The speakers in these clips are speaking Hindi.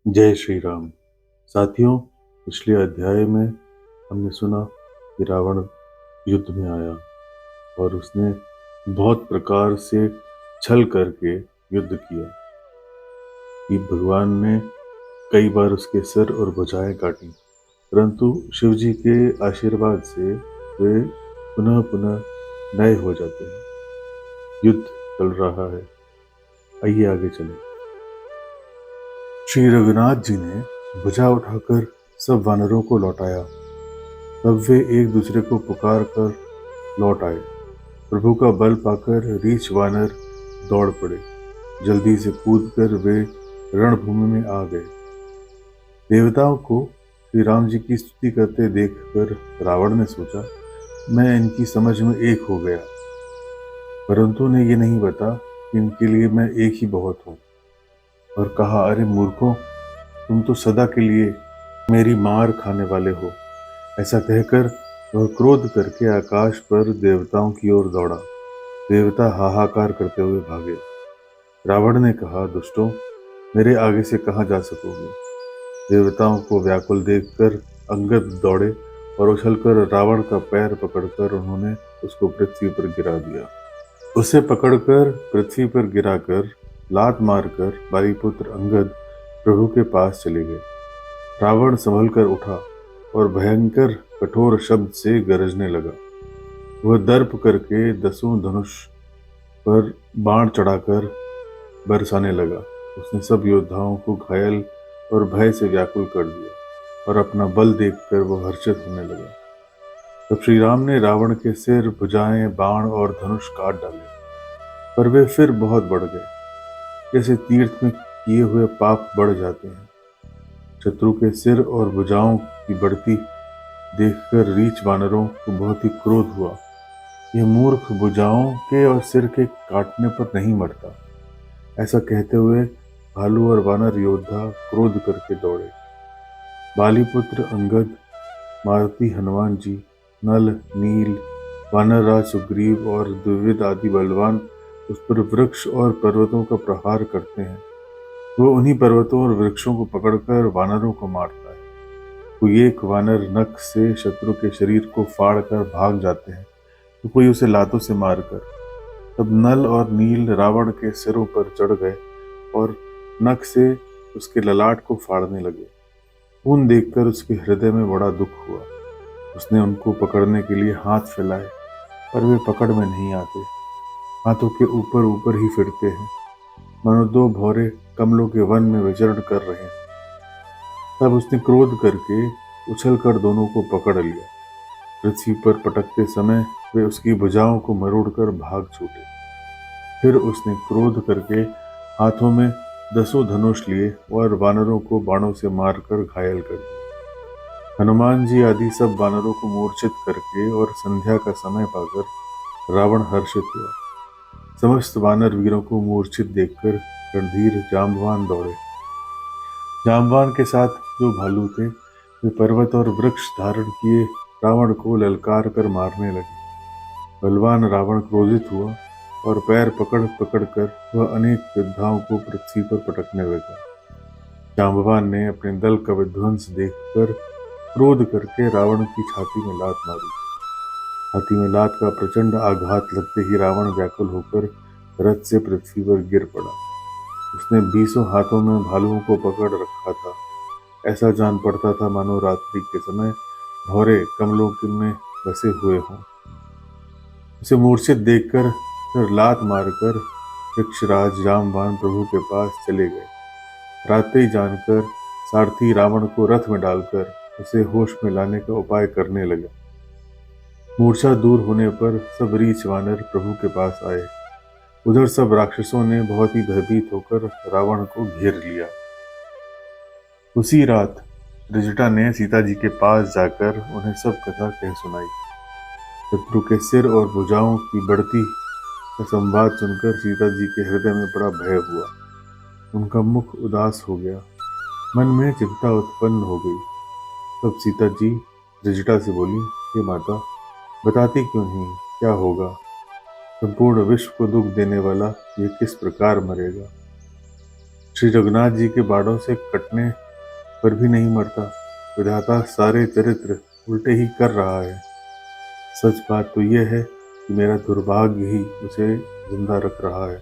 जय श्री राम। साथियों, पिछले अध्याय में हमने सुना कि रावण युद्ध में आया और उसने बहुत प्रकार से छल करके युद्ध किया कि भगवान ने कई बार उसके सिर और भुजाएं काटी, परंतु शिव जी के आशीर्वाद से वे पुनः पुनः नए हो जाते हैं। युद्ध चल रहा है, आइए आगे चलें। श्री रघुनाथ जी ने भुजा उठाकर सब वानरों को लौटाया। तब वे एक दूसरे को पुकार कर लौट आए। प्रभु का बल पाकर रीछ वानर दौड़ पड़े। जल्दी से कूदकर वे रणभूमि में आ गए। देवताओं को श्री राम जी की स्तुति करते देखकर रावण ने सोचा, मैं इनकी समझ में एक हो गया, परंतु उन्हें ये नहीं पता कि इनके लिए मैं एक ही बहुत हूँ। और कहा, अरे मूर्खों, तुम तो सदा के लिए मेरी मार खाने वाले हो। ऐसा कहकर वह क्रोध करके आकाश पर देवताओं की ओर दौड़ा। देवता हाहाकार करते हुए भागे। रावण ने कहा, दुष्टों, मेरे आगे से कहाँ जा सकोगे। देवताओं को व्याकुल देखकर अंगद दौड़े और उछलकर रावण का पैर पकड़कर उन्होंने उसको पृथ्वी पर गिरा दिया। उसे पकड़कर पृथ्वी पर गिराकर लात मारकर वायुपुत्र अंगद प्रभु के पास चले गए। रावण संभल कर उठा और भयंकर कठोर शब्द से गरजने लगा। वह दर्प करके 10 धनुष पर बाण चढ़ाकर बरसाने लगा। उसने सब योद्धाओं को घायल और भय से व्याकुल कर दिया और अपना बल देखकर वह हर्षित होने लगा। तब श्री राम ने रावण के सिर, भुजाएं, बाण और धनुष काट डाले, पर वे फिर बहुत बढ़ गए, जैसे तीर्थ में किए हुए पाप बढ़ जाते हैं। शत्रु के सिर और भुजाओं की बढ़ती देखकर रीछ वानरों को बहुत ही क्रोध हुआ। यह मूर्ख भुजाओं के और सिर के काटने पर नहीं मरता। ऐसा कहते हुए भालू और वानर योद्धा क्रोध करके दौड़े। बालीपुत्र अंगद, मारुति हनुमान जी, नल, नील, वानर राज सुग्रीव और द्विविद आदि बलवान उस पर वृक्ष और पर्वतों का प्रहार करते हैं। वो उन्हीं पर्वतों और वृक्षों को पकड़कर वानरों को मारता है। कोई एक वानर नख से शत्रु के शरीर को फाड़ कर भाग जाते हैं, तो कोई उसे लातों से मारकर। तब नल और नील रावण के सिरों पर चढ़ गए और नख से उसके ललाट को फाड़ने लगे। खून देखकर उसके हृदय में बड़ा दुख हुआ। उसने उनको पकड़ने के लिए हाथ फैलाए, पर वे पकड़ में नहीं आते। हाथों के ऊपर ऊपर ही फिरते हैं, मानो 2 भौरे कमलों के वन में विचरण कर रहे हैं। तब उसने क्रोध करके उछलकर दोनों को पकड़ लिया। पृथ्वी पर पटकते समय वे उसकी भुजाओं को मरोड़कर भाग छूटे। फिर उसने क्रोध करके हाथों में 10 धनुष लिए और वानरों को बाणों से मारकर घायल कर दिया। हनुमान जी आदि सब वानरों को मूर्छित करके और संध्या का समय पाकर रावण हर्षित हुआ। समस्त वानर वीरों को मूर्छित देखकर रणधीर जाम्बवान दौड़े। जाम्बवान के साथ जो भालू थे, वे पर्वत और वृक्ष धारण किए रावण को ललकार कर मारने लगे। बलवान रावण क्रोधित हुआ और पैर पकड़ पकड़ कर वह अनेक योद्धाओं को पृथ्वी पर पटकने लगा। जाम्बवान ने अपने दल का विध्वंस देखकर क्रोध करके रावण की छाती में लात मारी। छाती में लात का प्रचंड आघात लगते ही रावण व्याकुल होकर रथ से पृथ्वी पर गिर पड़ा। उसने 20 हाथों में भालुओं को पकड़ रखा था। ऐसा जान पड़ता था मानो रात्रि के समय भौरे कमलों में बसे हुए हों। उसे मूर्छित देखकर फिर लात मारकर वृक्षराज जाम्बवान प्रभु के पास चले गए। रात्रि जानकर सारथी रावण को रथ में डालकर उसे होश में लाने का उपाय करने लगा। मूर्छा दूर होने पर सब रीछ वानर प्रभु के पास आए। उधर सब राक्षसों ने बहुत ही भयभीत होकर रावण को घेर लिया। उसी रात त्रिजटा ने सीता जी के पास जाकर उन्हें सब कथा कह सुनाई। शत्रु के सिर और भुजाओं की बढ़ती का संवाद सुनकर सीता जी के हृदय में बड़ा भय हुआ। उनका मुख उदास हो गया, मन में चिंता उत्पन्न हो गई। तब सीता जी त्रिजटा से बोली, हे माता, बताती क्यों नहीं, क्या होगा? संपूर्ण विश्व को दुख देने वाला ये किस प्रकार मरेगा? श्री रघुनाथ जी के बाणों से कटने पर भी नहीं मरता। विधाता सारे चरित्र उल्टे ही कर रहा है। सच बात तो यह है कि मेरा दुर्भाग्य ही उसे जिंदा रख रहा है,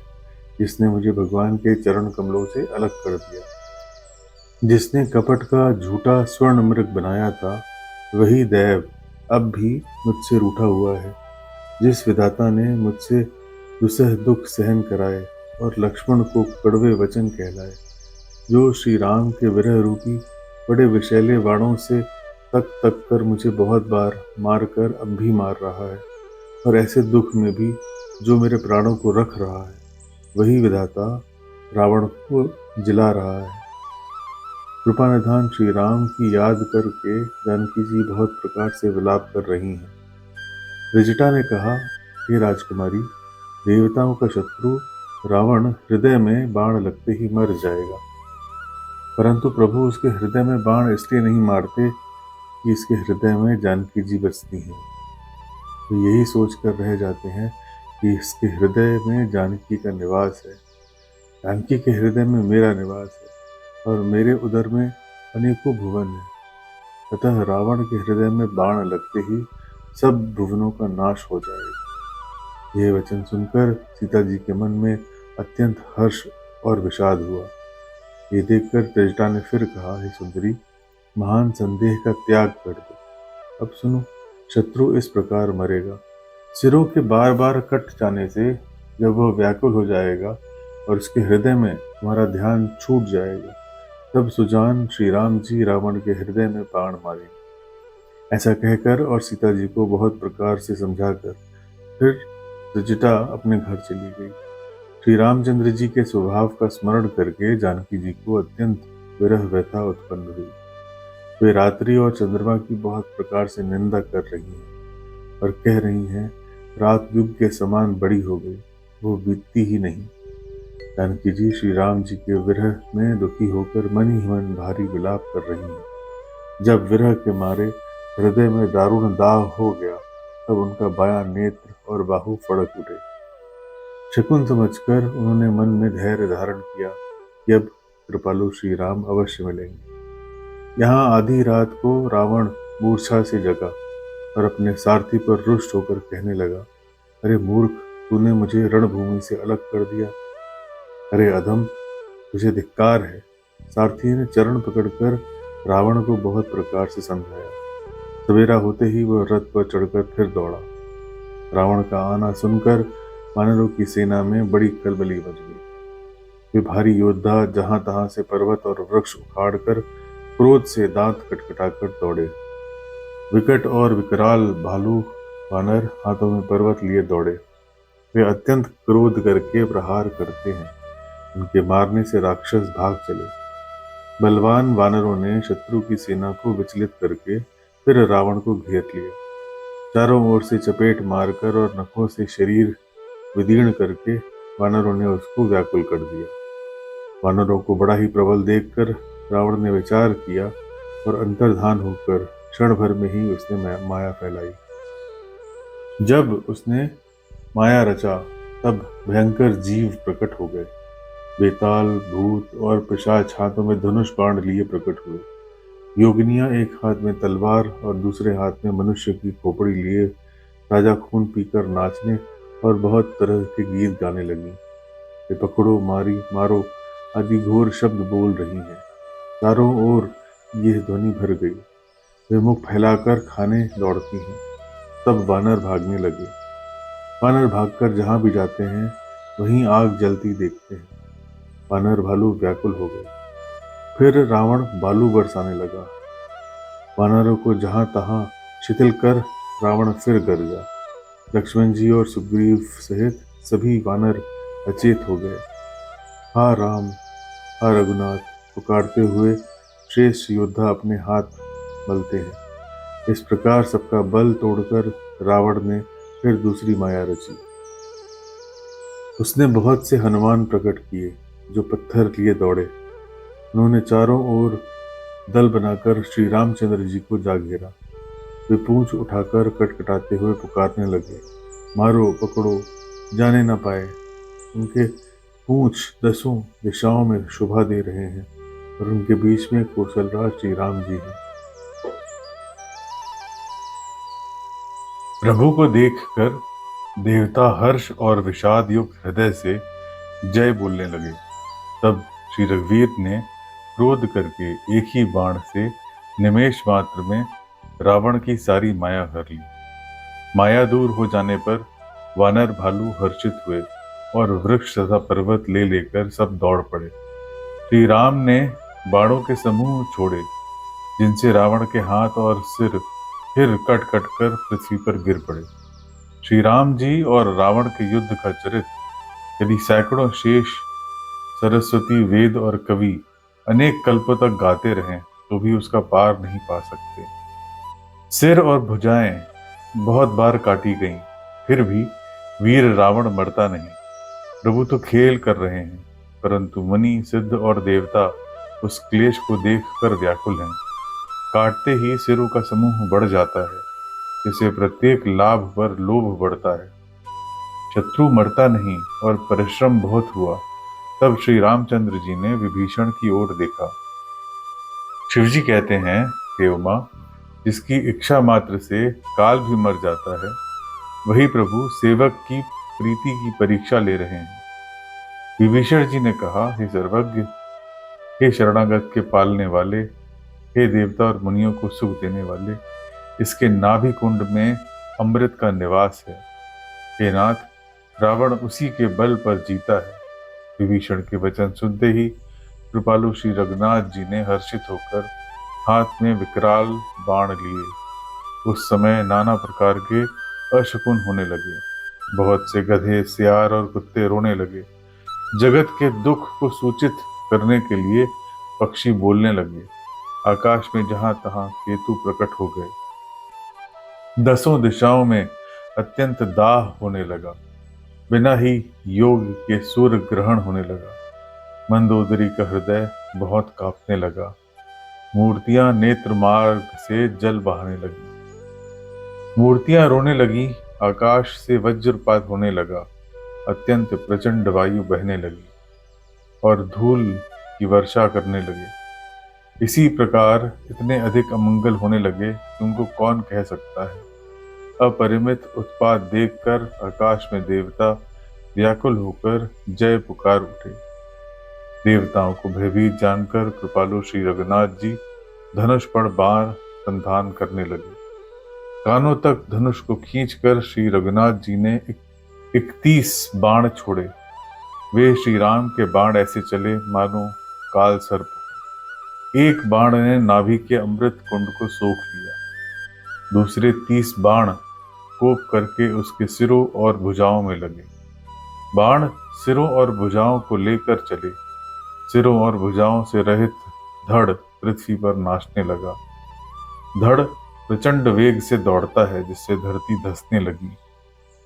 जिसने मुझे भगवान के चरण कमलों से अलग कर दिया। जिसने कपट का झूठा स्वर्ण मृग बनाया था, वही दैव अब भी मुझसे रूठा हुआ है। जिस विधाता ने मुझसे दुसह दुख सहन कराए और लक्ष्मण को कड़वे वचन कहलाए, जो श्री राम के विरह रूपी बड़े विषैले बाणों से तक तक कर मुझे बहुत बार मार कर अब भी मार रहा है, और ऐसे दुख में भी जो मेरे प्राणों को रख रहा है, वही विधाता रावण को जिला रहा है। कृपा निधान श्री राम की याद करके जानकी जी बहुत प्रकार से विलाप कर रही हैं। रिजिटा ने कहा, हे राजकुमारी, देवताओं का शत्रु रावण हृदय में बाण लगते ही मर जाएगा, परंतु प्रभु उसके हृदय में बाण इसलिए नहीं मारते कि इसके हृदय में जानकी जी बसती हैं। तो यही सोच कर रह जाते हैं कि इसके हृदय में जानकी का निवास है, जानकी के हृदय में मेरा निवास है, और मेरे उदर में अनेकों भुवन है। अतः रावण के हृदय में बाण लगते ही सब भुवनों का नाश हो जाएगा। यह वचन सुनकर सीता जी के मन में अत्यंत हर्ष और विषाद हुआ। ये देखकर त्रिजटा ने फिर कहा, हे सुंदरी, महान संदेह का त्याग कर दो। अब सुनो, शत्रु इस प्रकार मरेगा। सिरों के बार बार कट जाने से जब वह व्याकुल हो जाएगा और उसके हृदय में तुम्हारा ध्यान छूट जाएगा, तब सुजान श्री राम जी रावण के हृदय में बाण मारेंगे। ऐसा कहकर और सीता जी को बहुत प्रकार से समझाकर फिर त्रिजटा अपने घर चली गई। श्री रामचंद्र जी के स्वभाव का स्मरण करके जानकी जी को अत्यंत विरह व्यथा उत्पन्न हुई। वे रात्रि और चंद्रमा की बहुत प्रकार से निंदा कर रही हैं और कह रही हैं, रात युग के समान बड़ी हो गई, वो बीतती ही नहीं। जानकी जी श्री राम जी के विरह में दुखी होकर मन ही मन भारी विलाप कर रही हैं। जब विरह के मारे हृदय में दारुण दाह हो गया, तब उनका बायां नेत्र और बाहु फड़क उठे। शकुन समझकर उन्होंने मन में धैर्य धारण किया कि अब कृपालु श्री राम अवश्य मिलेंगे। यहाँ आधी रात को रावण मूर्छा से जगा और अपने सारथी पर रुष्ट होकर कहने लगा, अरे मूर्ख, तूने मुझे रणभूमि से अलग कर दिया। अरे अधम, तुझे धिक्कार है। सारथी ने चरण पकड़कर रावण को बहुत प्रकार से समझाया। सवेरा होते ही वह रथ पर चढ़कर फिर दौड़ा। रावण का आना सुनकर वानरों की सेना में बड़ी खलबली मच गई। वे भारी योद्धा जहां तहां से पर्वत और वृक्ष उखाड़कर क्रोध से दांत खटखटाकर दौड़े। विकट और विकराल भालू वानर हाथों में पर्वत लिए दौड़े। वे अत्यंत क्रोध करके प्रहार करते हैं। उनके मारने से राक्षस भाग चले। बलवान वानरों ने शत्रु की सेना को विचलित करके फिर रावण को घेर लिया। चारों ओर से चपेट मारकर और नखों से शरीर विदीर्ण करके वानरों ने उसको व्याकुल कर दिया। वानरों को बड़ा ही प्रबल देखकर रावण ने विचार किया और अंतर्धान होकर क्षण भर में ही उसने माया फैलाई। जब उसने माया रचा, तब भयंकर जीव प्रकट हो गए। बेताल, भूत और पिशाच हाथों में धनुष बाण लिए प्रकट हुए। योगिनियां एक हाथ में तलवार और दूसरे हाथ में मनुष्य की खोपड़ी लिए ताजा खून पीकर नाचने और बहुत तरह के गीत गाने लगी। वे पकड़ो, मारी, मारो आदि घोर शब्द बोल रही हैं। चारों ओर यह ध्वनि भर गई। वे मुख फैलाकर खाने दौड़ती हैं। तब वानर भागने लगे। वानर भागकर जहां भी जाते हैं वहीं आग जलती देखते हैं। वानर भालू व्याकुल हो गए। फिर रावण बालू बरसाने लगा। वानरों को जहां तहां शिथिल कर रावण फिर गरजा। लक्ष्मण जी और सुग्रीव सहित सभी वानर अचेत हो गए। हा राम, हा रघुनाथ पुकारते हुए श्रेष्ठ योद्धा अपने हाथ मलते हैं। इस प्रकार सबका बल तोड़कर रावण ने फिर दूसरी माया रची। उसने बहुत से हनुमान प्रकट किए जो पत्थर लिए दौड़े। उन्होंने चारों ओर दल बनाकर श्री रामचंद्र जी को जा घेरा। वे पूंछ उठाकर कटकटाते हुए पुकारने लगे, मारो, पकड़ो, जाने न पाए। उनके पूंछ दसों दिशाओं में शोभा दे रहे हैं और उनके बीच में कौशलराज श्री राम जी हैं। प्रभु को देखकर देवता हर्ष और विषाद युक्त हृदय से जय बोलने लगे। तब श्री रघुवीर ने क्रोध करके एक ही बाण से निमेष मात्र में रावण की सारी माया हर ली। माया दूर हो जाने पर वानर भालू हर्षित हुए और वृक्ष तथा पर्वत ले लेकर सब दौड़ पड़े। श्री राम ने बाणों के समूह छोड़े, जिनसे रावण के हाथ और सिर फिर कट कट कर पृथ्वी पर गिर पड़े। श्री राम जी और रावण के युद्ध का चरित्र यदि सैकड़ों शेष, सरस्वती, वेद और कवि अनेक कल्पों तक गाते रहें तो भी उसका पार नहीं पा सकते। सिर और भुजाएं बहुत बार काटी गईं, फिर भी वीर रावण मरता नहीं। प्रभु तो खेल कर रहे हैं, परंतु मुनि, सिद्ध और देवता उस क्लेश को देखकर व्याकुल हैं। काटते ही सिरों का समूह बढ़ जाता है, जिससे प्रत्येक लाभ पर लोभ बढ़ता है। शत्रु मरता नहीं और परिश्रम बहुत हुआ। तब श्री रामचंद्र जी ने विभीषण की ओर देखा। शिवजी कहते हैं, हे उमा, जिसकी इच्छा मात्र से काल भी मर जाता है, वही प्रभु सेवक की प्रीति की परीक्षा ले रहे हैं। विभीषण जी ने कहा, हे सर्वज्ञ, हे शरणागत के पालने वाले, हे देवता और मुनियों को सुख देने वाले, इसके नाभि कुंड में अमृत का निवास है। हे नाथ, रावण उसी के बल पर जीता है। विभीषण के वचन सुनते ही कृपालु श्री रघुनाथ जी ने हर्षित होकर हाथ में विकराल बाण लिए। उस समय नाना प्रकार के अशकुन होने लगे। बहुत से गधे, सियार और कुत्ते रोने लगे। जगत के दुख को सूचित करने के लिए पक्षी बोलने लगे। आकाश में जहां तहां केतु प्रकट हो गए। दसों दिशाओं में अत्यंत दाह होने लगा। बिना ही योग के सूर्य ग्रहण होने लगा। मंदोदरी का हृदय बहुत कांपने लगा। मूर्तियां नेत्र मार्ग से जल बहाने लगी। मूर्तियां रोने लगी। आकाश से वज्रपात होने लगा। अत्यंत प्रचंड वायु बहने लगी और धूल की वर्षा करने लगे। इसी प्रकार इतने अधिक अमंगल होने लगे कि उनको कौन कह सकता है। अपरिमित उत्पात देखकर आकाश में देवता व्याकुल होकर जय पुकार उठे। देवताओं को भयभीत जानकर कृपालु श्री रघुनाथ जी धनुष पर बाण संधान करने लगे। कानों तक धनुष को खींचकर श्री रघुनाथ जी ने 31 बाण छोड़े। वे श्री राम के बाण ऐसे चले मानो काल सर्प। एक बाण ने नाभि के अमृत कुंड को सोख लिया। दूसरे 30 बाण कोप करके उसके सिरों और भुजाओं में लगे। बाण सिरों और भुजाओं को लेकर चले। सिरों और भुजाओं से रहित धड़ पृथ्वी पर नाचने लगा। धड़ प्रचंड वेग से दौड़ता है, जिससे धरती धंसने लगी।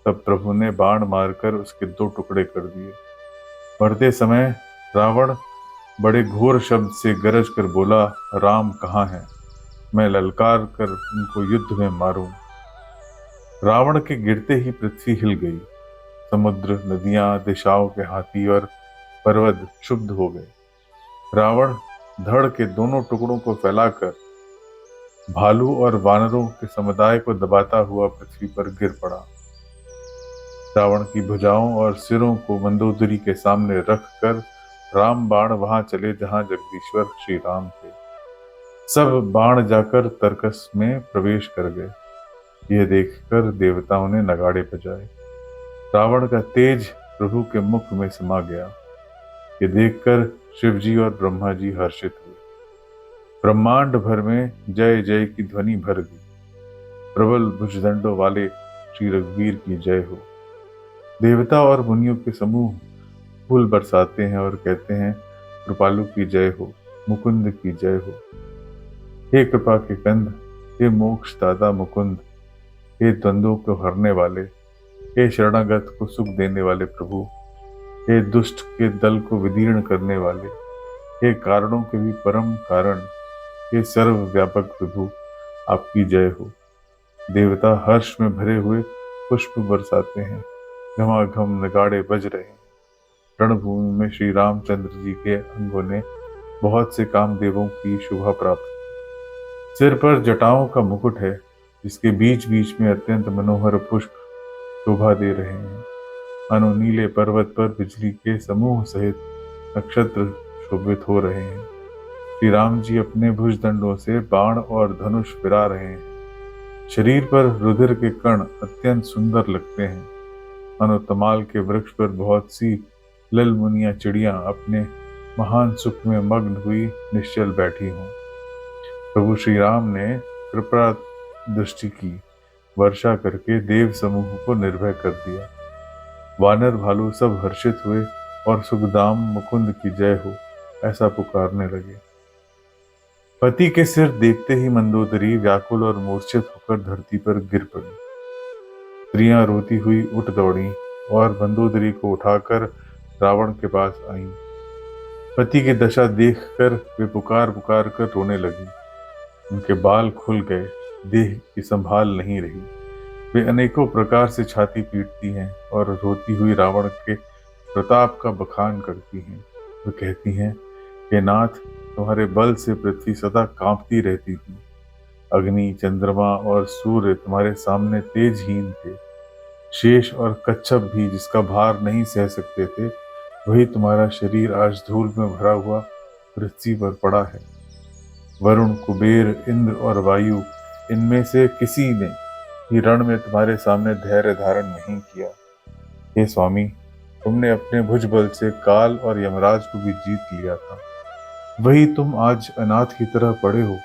तब प्रभु ने बाण मारकर उसके 2 टुकड़े कर दिए। मरते समय रावण बड़े घोर शब्द से गरज कर बोला, राम कहाँ है? मैं ललकार कर उनको युद्ध में मारूं। रावण के गिरते ही पृथ्वी हिल गई। समुद्र, नदियां, दिशाओं के हाथी और पर्वत क्षुब्ध हो गए। रावण धड़ के दोनों टुकड़ों को फैलाकर भालू और वानरों के समुदाय को दबाता हुआ पृथ्वी पर गिर पड़ा। रावण की भुजाओं और सिरों को मंदोदरी के सामने रखकर राम बाण वहां चले जहां जगदीश्वर श्री राम थे। सब बाण जाकर तर्कस में प्रवेश कर गए। यह देखकर देवताओं ने नगाड़े बजाए। रावण का तेज प्रभु के मुख में समा गया। ये देखकर शिवजी और ब्रह्मा जी हर्षित हुए। ब्रह्मांड भर में जय जय की ध्वनि भर गई। प्रबल भुजदंडों वाले श्री रघुवीर की जय हो। देवता और मुनियों के समूह फूल बरसाते हैं और कहते हैं, कृपालु की जय हो, मुकुंद की जय हो। हे कृपा के कंद, हे मोक्ष दाता मुकुंद, हे द्वंद्वों को हरने वाले, हे शरणागत को सुख देने वाले प्रभु, हे दुष्ट के दल को विदीर्ण करने वाले, हे कारणों के भी परम कारण, हे सर्वव्यापक विभु, आपकी जय हो। देवता हर्ष में भरे हुए पुष्प बरसाते हैं। घमाघम नगाड़े बज रहे हैं। रणभूमि में श्री रामचंद्र जी के अंगों ने बहुत से कामदेवों की शोभा प्राप्त की। सिर पर जटाओं का मुकुट है, जिसके बीच बीच में अत्यंत मनोहर पुष्प शोभा दे रहे हैं। मानो नीले पर्वत पर बिजली के समूह सहित नक्षत्र शोभित हो रहे हैं। श्री राम जी अपने भुजदंडों से बाण और धनुष फिरा रहे हैं। शरीर पर रुधिर के कण अत्यंत सुंदर लगते हैं। मानो तमाल के वृक्ष पर बहुत सी ललमुनिया चिड़ियां अपने महान सुख में मग्न हुई निश्चल बैठी हों। प्रभु श्री राम ने कृपा दृष्टि की, वर्षा करके देव समूह को निर्भय कर दिया। वानर भालू सब हर्षित हुए और सुखदाम मुकुंद की जय हो ऐसा पुकारने लगे। पति के सिर देखते ही मंदोदरी व्याकुल और मूर्छित होकर धरती पर गिर पड़ी। स्त्रियां रोती हुई उठ दौड़ी और मंदोदरी को उठाकर रावण के पास आईं। पति की दशा देखकर वे पुकार पुकार कर रोने लगी। उनके बाल खुल गए, देह की संभाल नहीं रही। वे अनेकों प्रकार से छाती पीटती हैं और रोती हुई रावण के प्रताप का बखान करती हैं। वे कहती हैं कि नाथ, तुम्हारे बल से पृथ्वी सदा कांपती रहती थी। अग्नि, चंद्रमा और सूर्य तुम्हारे सामने तेजहीन थे। शेष और कच्छप भी जिसका भार नहीं सह सकते थे, वही तुम्हारा शरीर आज धूल में भरा हुआ पृथ्वी पर पड़ा है। वरुण, कुबेर, इंद्र और वायु, इनमें से किसी ने ही रण में तुम्हारे सामने धैर्य धारण नहीं किया। हे स्वामी, तुमने अपने भुज बल से काल और यमराज को भी जीत लिया था। वही तुम आज अनाथ की तरह पड़े हो।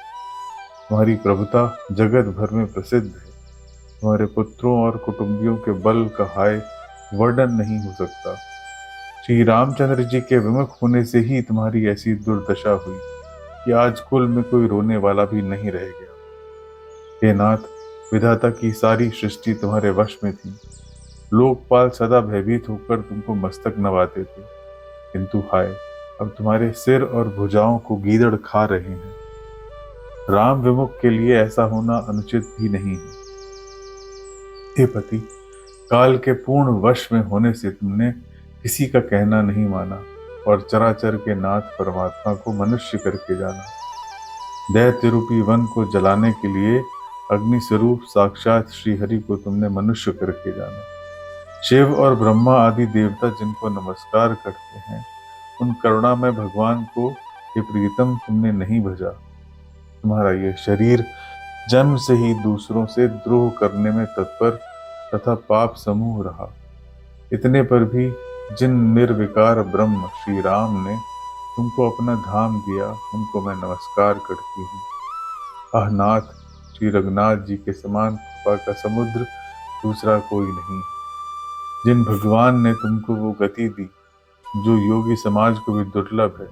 तुम्हारी प्रभुता जगत भर में प्रसिद्ध है। तुम्हारे पुत्रों और कुटुंबियों के बल का हाय वर्णन नहीं हो सकता। श्री रामचंद्र जी के विमुख होने से ही तुम्हारी ऐसी दुर्दशा हुई कि आज कुल में कोई रोने वाला भी नहीं रह गया। हे नाथ, विधाता की सारी सृष्टि तुम्हारे वश में थी। लोकपाल सदा भयभीत होकर तुमको मस्तक नवाते थे, किंतु हाय, अब तुम्हारे सिर और भुजाओं को गीदड़ खा रहे हैं। राम विमुख के लिए ऐसा होना अनुचित भी नहीं है। हे पति, काल के पूर्ण वश में होने से तुमने किसी का कहना नहीं माना और चराचर के नाथ परमात्मा को मनुष्य करके जाना। दैत्य रूपी वन को जलाने के लिए अग्नि स्वरूप साक्षात श्री हरि को तुमने मनुष्य करके जाना। शिव और ब्रह्मा आदि देवता जिनको नमस्कार करते हैं, उन करुणामय भगवान को हे प्रीतम तुमने नहीं भजा। तुम्हारा यह शरीर जन्म से ही दूसरों से द्रोह करने में तत्पर तथा पाप समूह रहा। इतने पर भी जिन निर्विकार ब्रह्म श्री राम ने तुमको अपना धाम दिया, उनको मैं नमस्कार करती हूँ। आह नाथ, श्री रघुनाथ जी के समान कृपा का समुद्र दूसरा कोई नहीं। जिन भगवान ने तुमको वो गति दी जो योगी समाज को भी दुर्लभ है।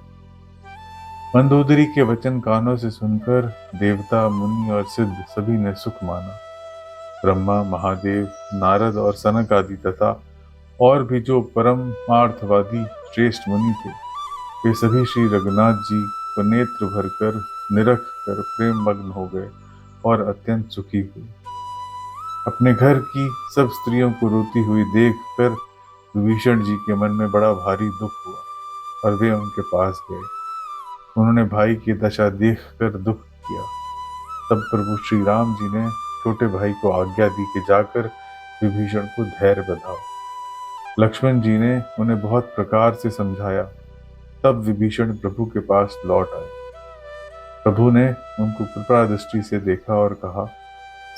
मंदोदरी के वचन कानों से सुनकर देवता, मुनि और सिद्ध सभी ने सुख माना। ब्रह्मा, महादेव, नारद और सनक आदि तथा और भी जो परमार्थवादी श्रेष्ठ मुनि थे, वे सभी श्री रघुनाथ जी को नेत्र भरकर निरख कर प्रेम मग्न हो गए और अत्यंत सुखी हुए। अपने घर की सब स्त्रियों को रोती हुई देखकर विभीषण जी के मन में बड़ा भारी दुख हुआ और वे उनके पास गए। उन्होंने भाई की दशा देखकर दुख किया। तब प्रभु श्री राम जी ने छोटे भाई को आज्ञा दी कि जाकर विभीषण को धैर्य बधाओ। लक्ष्मण जी ने उन्हें बहुत प्रकार से समझाया। तब विभीषण प्रभु के पास लौट आए। प्रभु ने उनको कृपा दृष्टि से देखा और कहा,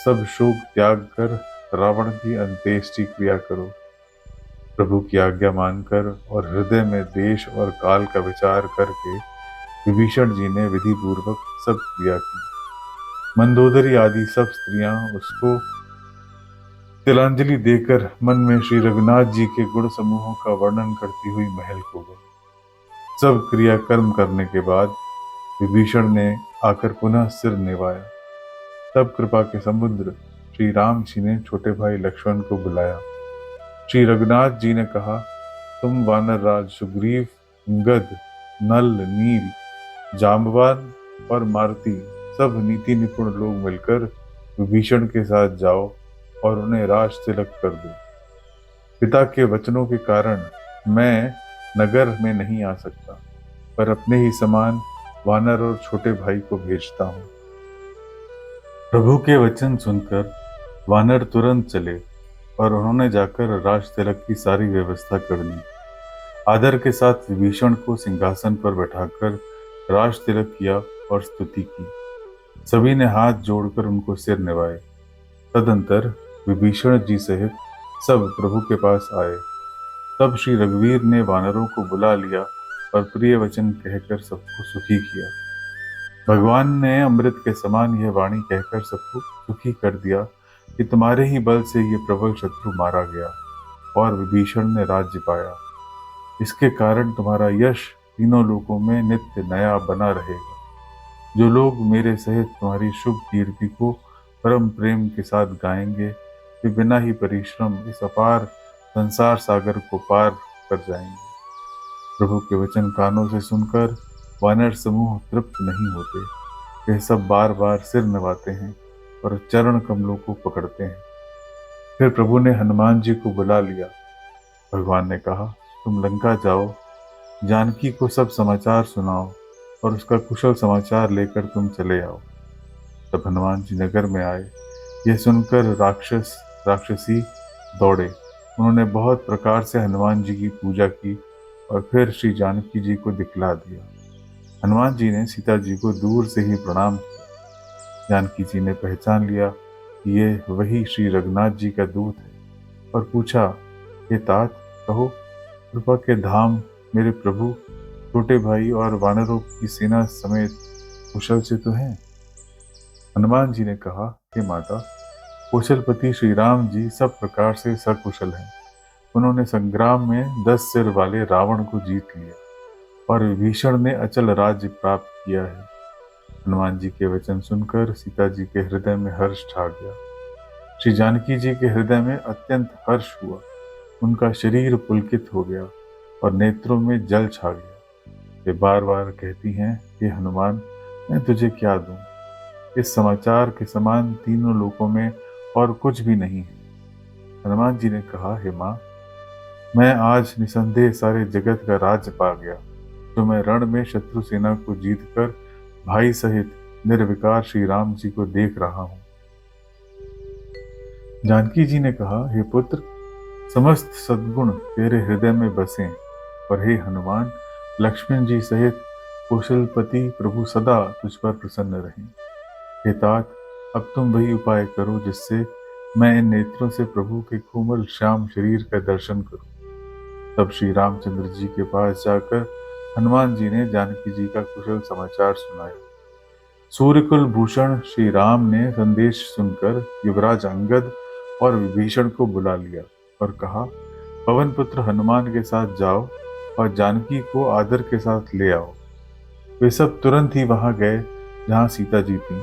सब शोक त्याग कर रावण की अंत्येष्टि क्रिया करो। प्रभु की आज्ञा मानकर और हृदय में देश और काल का विचार करके विभीषण जी ने विधि पूर्वक सब क्रिया की। मंदोदरी आदि सब स्त्रियां उसको तिलांजलि देकर मन में श्री रघुनाथ जी के गुण समूहों का वर्णन करती हुई महल को गई। सब क्रिया कर्म करने के बाद विभीषण ने आकर पुनः सिर निवाया। तब कृपा के समुद्र श्री राम जी ने छोटे भाई लक्ष्मण को बुलाया। श्री रघुनाथ जी ने कहा, तुम वानर राज सुग्रीव, गद, नल, नील, जाम्बवान और मारुति सब नीति निपुण लोग मिलकर विभीषण के साथ जाओ और उन्हें राज तिलक कर दो। पिता के वचनों के कारण मैं नगर में नहीं आ सकता, पर अपने ही समान वानर और छोटे भाई को भेजता हूँ। प्रभु के वचन सुनकर वानर तुरंत चले और उन्होंने जाकर राज तिलक की सारी व्यवस्था कर दी। आदर के साथ विभीषण को सिंहासन पर बैठाकर राज तिलक किया और स्तुति की। सभी ने हाथ जोड़कर उनको सिर निभाए। तदंतर विभीषण जी सहित सब प्रभु के पास आए। तब श्री रघुवीर ने वानरों को बुला लिया और प्रिय वचन कहकर सबको सुखी किया। भगवान ने अमृत के समान यह वाणी कहकर सबको सुखी कर दिया कि तुम्हारे ही बल से ये प्रबल शत्रु मारा गया और विभीषण ने राज्य पाया। इसके कारण तुम्हारा यश तीनों लोकों में नित्य नया बना रहेगा। जो लोग मेरे सहित तुम्हारी शुभ कीर्ति को परम प्रेम के साथ गाएंगे, वे बिना ही परिश्रम इस अपार संसार सागर को पार कर जाएंगे। प्रभु के वचन कानों से सुनकर वानर समूह तृप्त नहीं होते। वे सब बार बार सिर नवाते हैं और चरण कमलों को पकड़ते हैं। फिर प्रभु ने हनुमान जी को बुला लिया। भगवान ने कहा, तुम लंका जाओ, जानकी को सब समाचार सुनाओ और उसका कुशल समाचार लेकर तुम चले आओ। तब हनुमान जी नगर में आए। यह सुनकर राक्षसी दौड़े। उन्होंने बहुत प्रकार से हनुमान जी की पूजा की और फिर श्री जानकी जी को दिखला दिया। हनुमान जी ने सीता जी को दूर से ही प्रणाम किया। जानकी जी ने पहचान लिया कि ये वही श्री रघुनाथ जी का दूत है और पूछा, हे तात, कहो, कृपा के धाम मेरे प्रभु छोटे भाई और वानरों की सेना समेत कुशल से तो हैं? हनुमान जी ने कहा, हे माता, कौशलपति श्री राम जी सब प्रकार से सकुशल हैं। उन्होंने संग्राम में 10 सिर वाले रावण को जीत लिया और विभीषण ने अचल राज्य प्राप्त किया है। हनुमान जी के वचन सुनकर सीता जी के हृदय में हर्ष छा गया। श्री जानकी जी के हृदय में अत्यंत हर्ष हुआ। उनका शरीर पुलकित हो गया और नेत्रों में जल छा गया। वे बार बार कहती हैं, हे हनुमान, मैं तुझे क्या दूं? इस समाचार के समान तीनों लोकों में और कुछ भी नहीं है। हनुमान जी ने कहा, हे माँ, मैं आज निसंदेह सारे जगत का राज्य पा गया, तो मैं रण में शत्रु सेना को जीतकर भाई सहित निर्विकार श्री राम जी को देख रहा हूँ। जानकी जी ने कहा, हे पुत्र, समस्त सद्गुण तेरे हृदय में बसे और हे हनुमान, लक्ष्मण जी सहित कौशलपति प्रभु सदा तुझ पर प्रसन्न रहें। हे तात, अब तुम वही उपाय करो जिससे मैं इन नेत्रों से प्रभु के कोमल श्याम शरीर का दर्शन करूं। तब श्री रामचंद्र जी के पास जाकर हनुमान जी ने जानकी जी का कुशल समाचार सुनाया। सूर्यकुल भूषण श्री राम ने संदेश सुनकर युवराज अंगद और विभीषण को बुला लिया और कहा, पवन पुत्र हनुमान के साथ जाओ और जानकी को आदर के साथ ले आओ। वे सब तुरंत ही वहां गए जहां सीता जी थीं।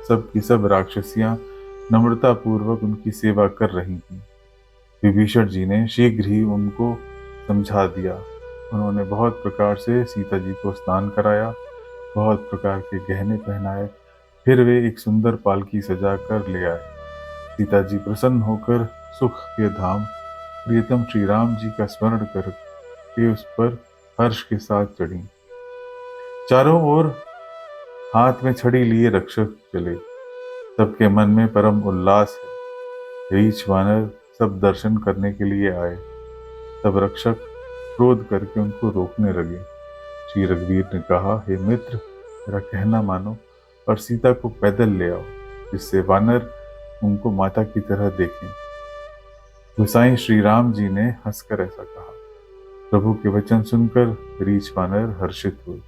सब की सब राक्षसियां नम्रता पूर्वक उनकी सेवा कर रही थीं। विभीषण जी ने शीघ्र ही उनको समझा दिया। उन्होंने बहुत प्रकार से सीता जी को स्नान कराया, बहुत प्रकार के गहने पहनाए। फिर वे एक सुंदर पालकी सजा कर ले आए। सीता जी प्रसन्न होकर सुख के धाम प्रियतम श्री राम जी का स्मरण करके उस पर हर्ष के साथ चढ़ी। चारों ओर हाथ में छड़ी लिए रक्षक चले। सबके मन में परम उल्लास है। रीछ वानर सब दर्शन करने के लिए आए। तब रक्षक क्रोध करके उनको रोकने लगे। श्री रघुवीर ने कहा, हे मित्र, मेरा कहना मानो और सीता को पैदल ले आओ, जिससे वानर उनको माता की तरह देखें। गोसाई श्री राम जी ने हंसकर ऐसा कहा। प्रभु के वचन सुनकर रीछ वानर हर्षित हुए।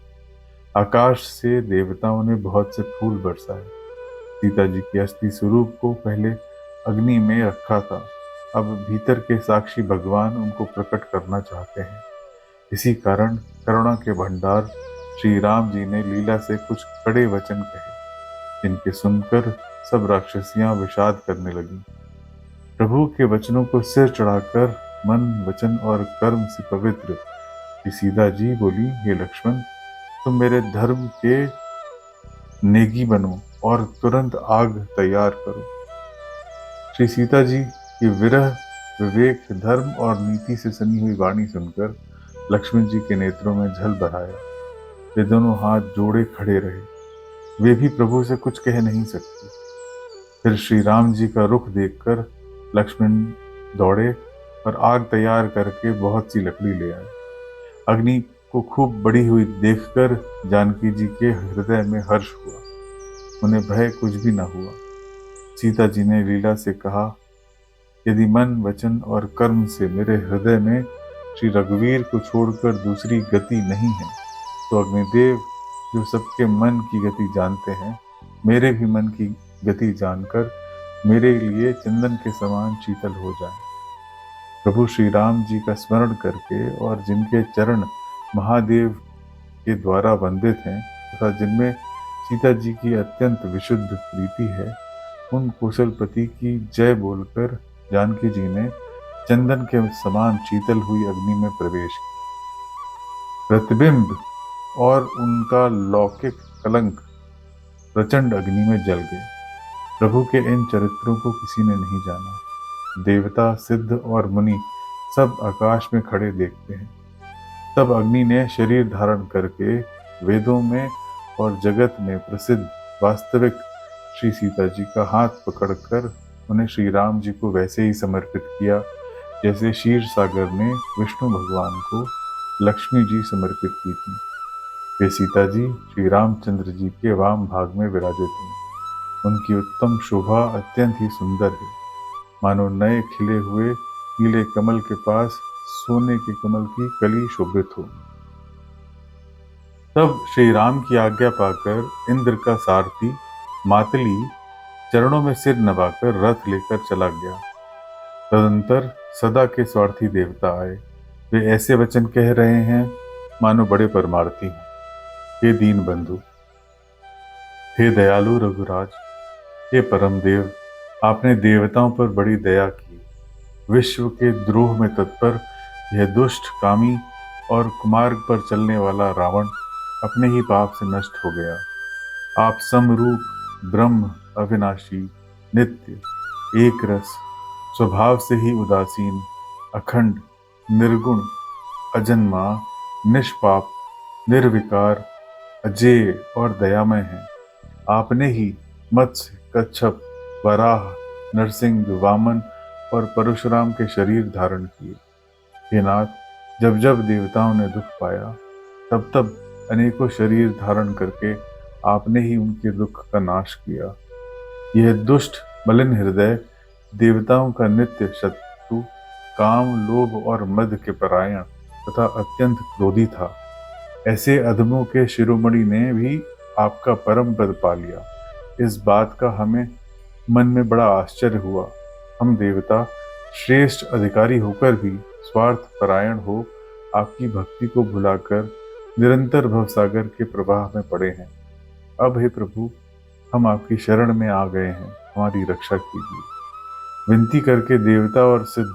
आकाश से देवताओं ने बहुत से फूल बरसाए। सीता जी के अस्थि स्वरूप को पहले अग्नि में रखा था, अब भीतर के साक्षी भगवान उनको प्रकट करना चाहते हैं। इसी कारण करुणा के भंडार श्री राम जी ने लीला से कुछ कड़े वचन कहे, जिनके सुनकर सब राक्षसियां विषाद करने लगी। प्रभु के वचनों को सिर चढ़ाकर मन, वचन और कर्म से पवित्र श्री सीता जी बोली, हे लक्ष्मण, तुम मेरे धर्म के नेगी बनो और तुरंत आग तैयार करो। श्री सीता जी की विरह, विवेक, धर्म और नीति से सनी हुई वाणी सुनकर लक्ष्मण जी के नेत्रों में जल बहाया। वे दोनों हाथ जोड़े खड़े रहे। वे भी प्रभु से कुछ कह नहीं सकते। फिर श्री राम जी का रुख देखकर लक्ष्मण दौड़े और आग तैयार करके बहुत सी लकड़ी ले आए। अग्नि को खूब बढ़ी हुई देखकर जानकी जी के हृदय में हर्ष हुआ। उन्हें भय कुछ भी न हुआ। सीता जी ने लीला से कहा, यदि मन वचन और कर्म से मेरे हृदय में श्री रघुवीर को छोड़कर दूसरी गति नहीं है, तो अग्निदेव जो सबके मन की गति जानते हैं, मेरे भी मन की गति जानकर मेरे लिए चंदन के समान शीतल हो जाए। प्रभु श्री राम जी का स्मरण करके और जिनके चरण महादेव के द्वारा वंदित हैं तथा जिनमें सीता जी की अत्यंत विशुद्ध प्रीति है, उन कुशलपति की जय बोलकर जानकी जी ने चंदन के समान शीतल हुई अग्नि में प्रवेश किया। प्रतिबिंब और उनका लौकिक कलंक प्रचंड अग्नि में जल गए। प्रभु के इन चरित्रों को किसी ने नहीं जाना। देवता, सिद्ध और मुनि सब आकाश में खड़े देखते हैं। तब अग्नि ने शरीर धारण करके वेदों में और जगत में प्रसिद्ध वास्तविक श्री सीता जी का हाथ पकड़कर उन्हें श्री राम जी को वैसे ही समर्पित किया जैसे क्षीर सागर ने विष्णु भगवान को लक्ष्मी जी समर्पित की थी। वे सीता जी श्री रामचंद्र जी के वाम भाग में विराजित हैं। उनकी उत्तम शोभा अत्यंत ही सुंदर है, मानो नए खिले हुए पीले कमल के पास सोने के कमल की कली शोभित हो। तब श्री राम की आज्ञा पाकर इंद्र का सारथी मातली चरणों में सिर नवाकर रथ लेकर चला गया। तदंतर सदा के स्वार्थी देवता आए। वे ऐसे वचन कह रहे हैं मानो बड़े परमार्थी हों। हे दीन बंधु, हे दयालु रघुराज, हे परम देव, आपने देवताओं पर बड़ी दया की। विश्व के द्रोह में तत्पर यह दुष्ट कामी और कुमार्ग पर चलने वाला रावण अपने ही पाप से नष्ट हो गया। आप समरूप ब्रह्म, अविनाशी, नित्य, एक रस, स्वभाव से ही उदासीन, अखंड, निर्गुण, अजन्मा, निष्पाप, निर्विकार, अजेय और दयामय हैं। आपने ही मत्स्य, कच्छप, वराह, नरसिंह, वामन और परशुराम के शरीर धारण किए। हे नाथ, जब जब देवताओं ने दुख पाया तब तब अनेकों शरीर धारण करके आपने ही उनके दुख का नाश किया। यह दुष्ट मलिन हृदय देवताओं का नित्य शत्रु, काम, लोभ और मद के परायण तथा अत्यंत क्रोधी था। ऐसे अधमों के शिरोमणि ने भी आपका परम पद पा लिया। इस बात का हमें मन में बड़ा आश्चर्य हुआ। हम देवता श्रेष्ठ अधिकारी होकर भी स्वार्थ परायण हो आपकी भक्ति को भुलाकर निरंतर भवसागर के प्रवाह में पड़े हैं। अब हे प्रभु, हम आपकी शरण में आ गए हैं, हमारी रक्षा कीजिए। विनती करके देवता और सिद्ध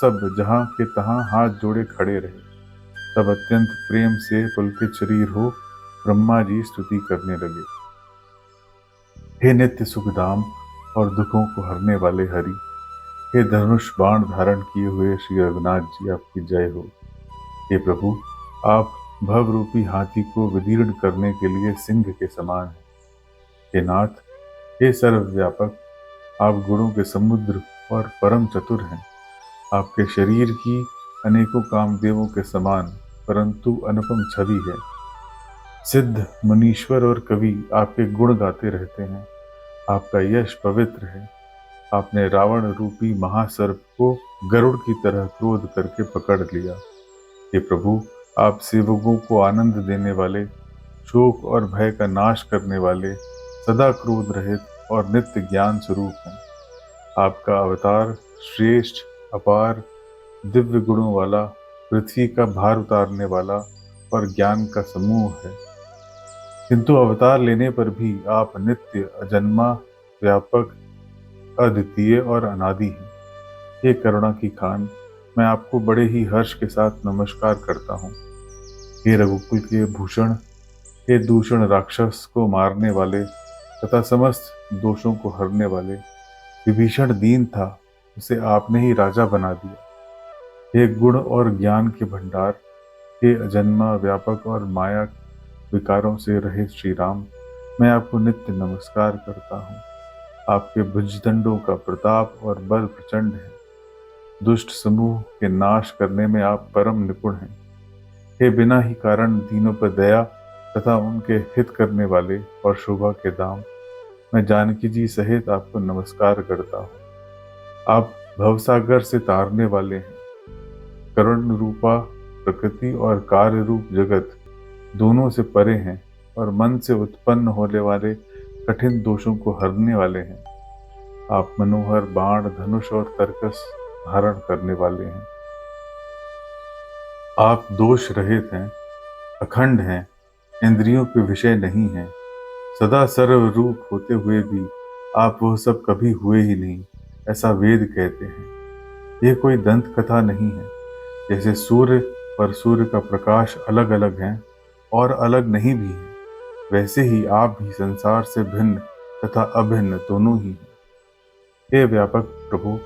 सब जहां के तहां हाथ जोड़े खड़े रहे। तब अत्यंत प्रेम से पुलकित शरीर हो ब्रह्मा जी स्तुति करने लगे। हे नित्य सुखधाम और दुखों को हरने वाले हरि, हे धनुष बाण धारण किए हुए श्री रघुनाथ जी, आपकी जय हो। हे प्रभु, आप भव रूपी हाथी को विदीर्ण करने के लिए सिंह के समान हैं। हे नाथ, हे सर्वव्यापक, आप गुणों के समुद्र और परम चतुर हैं। आपके शरीर की अनेकों कामदेवों के समान परंतु अनुपम छवि है। सिद्ध, मुनीश्वर और कवि आपके गुण गाते रहते हैं। आपका यश पवित्र है। आपने रावण रूपी महासर्प को गरुड़ की तरह क्रोध करके पकड़ लिया। हे प्रभु, आप सेवकों को आनंद देने वाले, शोक और भय का नाश करने वाले, सदा क्रोध रहित और नित्य ज्ञान स्वरूप हैं। आपका अवतार श्रेष्ठ, अपार, दिव्य गुणों वाला, पृथ्वी का भार उतारने वाला और ज्ञान का समूह है। किंतु अवतार लेने पर भी आप नित्य, अजन्मा, व्यापक, अद्वितीय और अनादि हैं। हे करुणा की खान, मैं आपको बड़े ही हर्ष के साथ नमस्कार करता हूँ। हे रघुकुल के भूषण, हे दूषण राक्षस को मारने वाले तथा समस्त दोषों को हरने वाले, विभीषण दीन था, उसे आपने ही राजा बना दिया। हे गुण और ज्ञान के भंडार, हे अजन्मा, व्यापक और माया विकारों से रहित श्री राम, मैं आपको नित्य नमस्कार करता हूँ। आपके भुजदंडों का प्रताप और बल प्रचंड है। दुष्ट समूह के नाश करने में आप परम निपुण हैं। हे बिना ही कारण दीनों पर दया तथा उनके हित करने वाले और शोभा के दाम, मैं जानकी जी सहित आपको नमस्कार करता हूँ। आप भवसागर से तारने वाले हैं। करुण रूपा प्रकृति और कार्य रूप जगत दोनों से परे हैं और मन से उत्पन्न होने वाले कठिन दोषों को हरने वाले हैं। आप मनोहर बाण, धनुष और तरकस धारण करने वाले हैं। आप दोष रहित हैं, अखंड हैं, इंद्रियों के विषय नहीं हैं। सदा सर्वरूप होते हुए भी आप वह सब कभी हुए ही नहीं, ऐसा वेद कहते हैं। यह कोई दंत कथा नहीं है। जैसे सूर्य और सूर्य का प्रकाश अलग अलग हैं और अलग नहीं भी हैं, वैसे ही आप भी संसार से भिन्न तथा अभिन्न दोनों ही हैं। हे व्यापक प्रभु,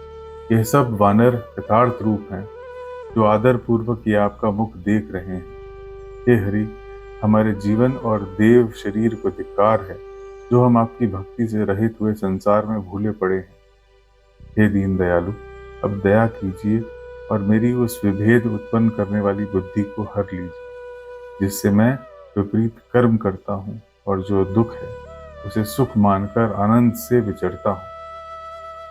यह सब वानर यथार्थ रूप हैं जो आदर पूर्वक ये आपका मुख देख रहे हैं। हे हरि, हमारे जीवन और देव शरीर को धिक्कार है जो हम आपकी भक्ति से रहित हुए संसार में भूले पड़े हैं। हे दीन दयालु, अब दया कीजिए और मेरी उस विभेद उत्पन्न करने वाली बुद्धि को हर लीजिए, जिससे मैं विपरीत कर्म करता हूँ और जो दुख है उसे सुख मानकर आनंद से विचरता हूँ।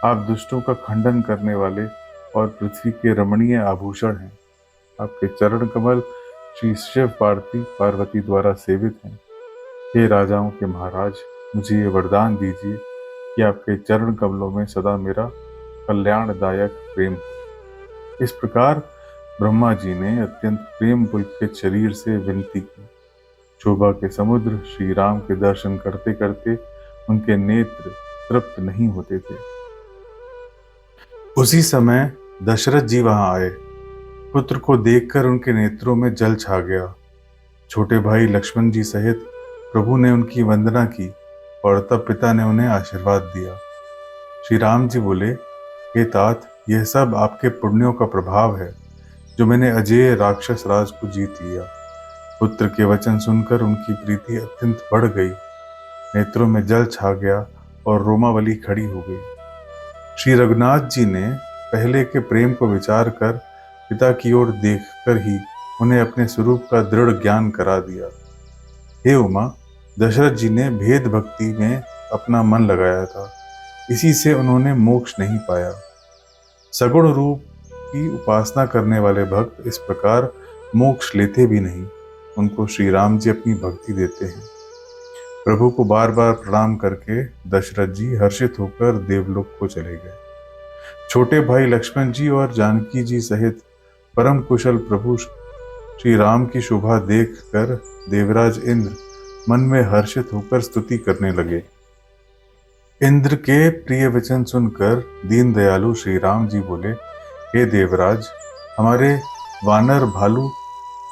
आप दुष्टों का खंडन करने वाले और पृथ्वी के रमणीय आभूषण हैं। आपके चरण कमल श्री शिव पार्वती द्वारा सेवित हैं। हे राजाओं के महाराज, मुझे ये वरदान दीजिए कि आपके चरण कमलों में सदा मेरा कल्याणदायक प्रेम हो। इस प्रकार ब्रह्मा जी ने अत्यंत प्रेम पुलकित शरीर से विनती की। शोभा के समुद्र श्री राम के दर्शन करते करते उनके नेत्र तृप्त नहीं होते थे। उसी समय दशरथ जी वहां आए। पुत्र को देखकर उनके नेत्रों में जल छा गया। छोटे भाई लक्ष्मण जी सहित प्रभु ने उनकी वंदना की और तब पिता ने उन्हें आशीर्वाद दिया। श्री राम जी बोले, हे तात, यह सब आपके पुण्यों का प्रभाव है जो मैंने अजेय राक्षस राज को जीत लिया। पुत्र के वचन सुनकर उनकी प्रीति अत्यंत बढ़ गई। नेत्रों में जल छा गया और रोमावली खड़ी हो गई। श्री रघुनाथ जी ने पहले के प्रेम को विचार कर पिता की ओर देखकर ही उन्हें अपने स्वरूप का दृढ़ ज्ञान करा दिया। हे उमा, दशरथ जी ने भेद भक्ति में अपना मन लगाया था, इसी से उन्होंने मोक्ष नहीं पाया। सगुण रूप की उपासना करने वाले भक्त इस प्रकार मोक्ष लेते भी नहीं। उनको श्री राम जी अपनी भक्ति देते हैं। प्रभु को बार बार प्रणाम करके दशरथ जी हर्षित होकर देवलोक को चले गए। छोटे भाई लक्ष्मण जी और जानकी जी सहित परम कुशल प्रभु श्री राम की शोभा देखकर देवराज इंद्र मन में हर्षित होकर स्तुति करने लगे। इंद्र के प्रिय वचन सुनकर दीन दयालु श्री राम जी बोले, हे देवराज, हमारे वानर भालू